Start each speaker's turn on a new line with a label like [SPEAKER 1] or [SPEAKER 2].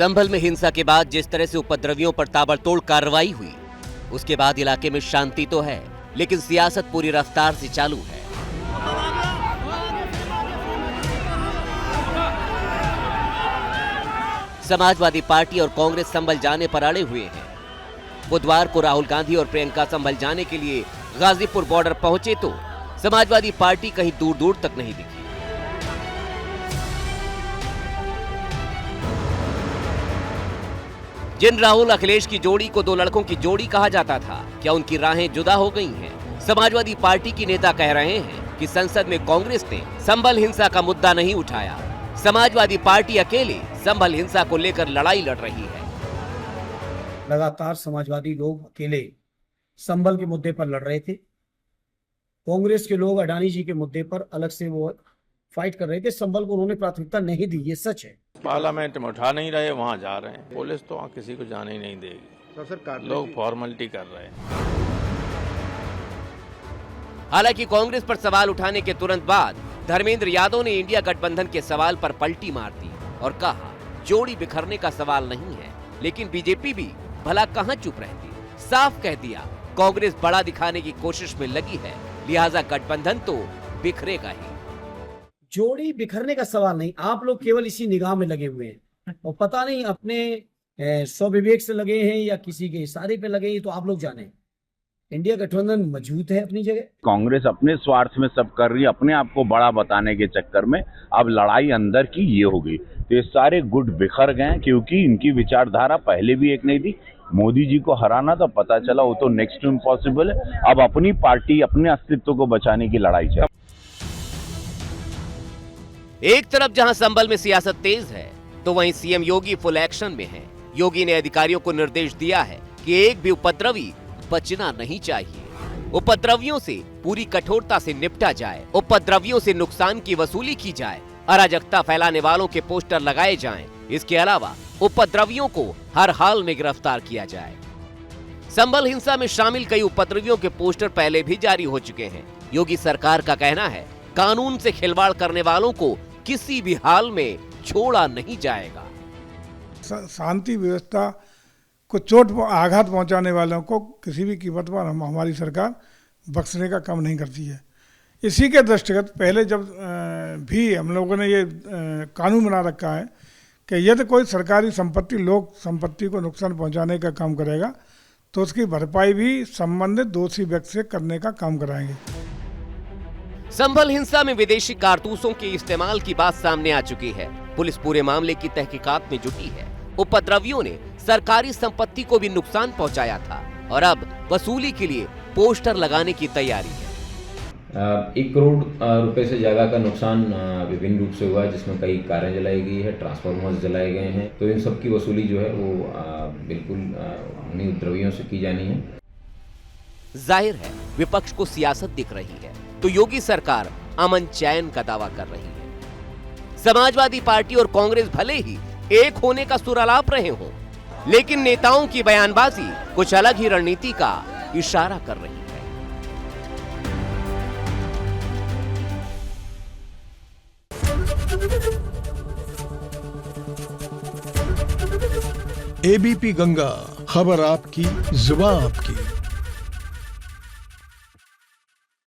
[SPEAKER 1] संभल में हिंसा के बाद जिस तरह से उपद्रवियों पर ताबड़तोड़ कार्रवाई हुई, उसके बाद इलाके में शांति तो है, लेकिन सियासत पूरी रफ्तार से चालू है। समाजवादी पार्टी और कांग्रेस संभल जाने पर अड़े हुए हैं। बुधवार को राहुल गांधी और प्रियंका संभल जाने के लिए गाजीपुर बॉर्डर पहुंचे तो समाजवादी पार्टी कहीं दूर दूर तक नहीं दिखी। जिन राहुल अखिलेश की जोड़ी को दो लड़कों की जोड़ी कहा जाता था, क्या उनकी राहें जुदा हो गई हैं? समाजवादी पार्टी की नेता कह रहे हैं कि संसद में कांग्रेस ने संभल हिंसा का मुद्दा नहीं उठाया। समाजवादी पार्टी अकेले संभल हिंसा को लेकर लड़ाई लड़ रही है।
[SPEAKER 2] लगातार समाजवादी लोग अकेले संभल के मुद्दे पर लड़ रहे थे। कांग्रेस के लोग अडानी जी के मुद्दे पर अलग से वो फाइट कर रहे थे। संभल को उन्होंने प्राथमिकता नहीं दी, ये सच है।
[SPEAKER 3] पार्लियामेंट में उठा नहीं रहे, वहाँ जा रहे हैं। पुलिस तो वहाँ किसी को जाने ही नहीं देगी। लोग फॉर्मेलिटी कर रहे हैं।
[SPEAKER 1] हालांकि कांग्रेस पर सवाल उठाने के तुरंत बाद धर्मेंद्र यादव ने इंडिया गठबंधन के सवाल पर पलटी मार दी और कहा, जोड़ी बिखरने का सवाल नहीं है, लेकिन बीजेपी भी भला कहां चुप रहती। साफ कह दिया, कांग्रेस बड़ा दिखाने की कोशिश में लगी है, लिहाजा गठबंधन तो बिखरेगा ही।
[SPEAKER 2] जोड़ी बिखरने का सवाल नहीं, आप लोग केवल इसी निगाह में लगे हुए हैं और पता नहीं अपने स्वविवेक से लगे हैं या किसी के इशारे पे लगे हैं, तो आप लोग जाने। इंडिया गठबंधन मजबूत है अपनी जगह।
[SPEAKER 4] कांग्रेस अपने स्वार्थ में सब कर रही है, अपने आप को बड़ा बताने के चक्कर में अब लड़ाई अंदर की ये होगी। तो ये सारे गुट बिखर गए हैं, क्योंकि इनकी विचारधारा पहले भी एक नहीं थी। मोदी जी को हराना तो पता चला वो तो नेक्स्ट टू इम्पॉसिबल है। अब अपनी पार्टी अपने अस्तित्व को बचाने की लड़ाई चल।
[SPEAKER 1] एक तरफ जहां संभल में सियासत तेज है, तो वहीं सीएम योगी फुल एक्शन में हैं। योगी ने अधिकारियों को निर्देश दिया है कि एक भी उपद्रवी बचना नहीं चाहिए। उपद्रवियों से पूरी कठोरता से निपटा जाए, उपद्रवियों से नुकसान की वसूली की जाए, अराजकता फैलाने वालों के पोस्टर लगाए जाएं। इसके अलावा उपद्रवियों को हर हाल में गिरफ्तार किया जाए। संभल हिंसा में शामिल कई उपद्रवियों के पोस्टर पहले भी जारी हो चुके हैं। योगी सरकार का कहना है, कानून से खिलवाड़ करने वालों को किसी भी हाल में छोड़ा नहीं जाएगा।
[SPEAKER 5] शांति व्यवस्था को चोट आघात पहुंचाने वालों को किसी भी कीमत पर हमारी सरकार बख्शने का काम नहीं करती है। इसी के दृष्टिगत पहले जब भी हम लोगों ने ये कानून बना रखा है कि यदि कोई सरकारी संपत्ति लोक संपत्ति को नुकसान पहुंचाने का काम करेगा तो उसकी भरपाई भी संबंधित दोषी व्यक्ति से करने का काम कराएंगे।
[SPEAKER 1] संभल हिंसा में विदेशी कारतूसों के इस्तेमाल की बात सामने आ चुकी है। पुलिस पूरे मामले की तहकीकात में जुटी है। उपद्रवियों ने सरकारी संपत्ति को भी नुकसान पहुंचाया था और अब वसूली के लिए पोस्टर लगाने की तैयारी है।
[SPEAKER 6] 1 करोड़ रुपए से ज्यादा का नुकसान विभिन्न रूप से हुआ है, जिसमें कई कारें जलाई गई है, ट्रांसफार्मर्स जलाए गए हैं। तो इन सब की वसूली जो है वो बिल्कुल उन्हीं उपद्रवियों से की जानी है।
[SPEAKER 1] जाहिर है विपक्ष को सियासत दिख रही है, तो योगी सरकार अमन चैन का दावा कर रही है। समाजवादी पार्टी और कांग्रेस भले ही एक होने का सुर अलाप रहे हों, लेकिन नेताओं की बयानबाजी कुछ अलग ही रणनीति का इशारा कर रही है।
[SPEAKER 7] एबीपी गंगा, खबर आपकी, जुबान आपकी।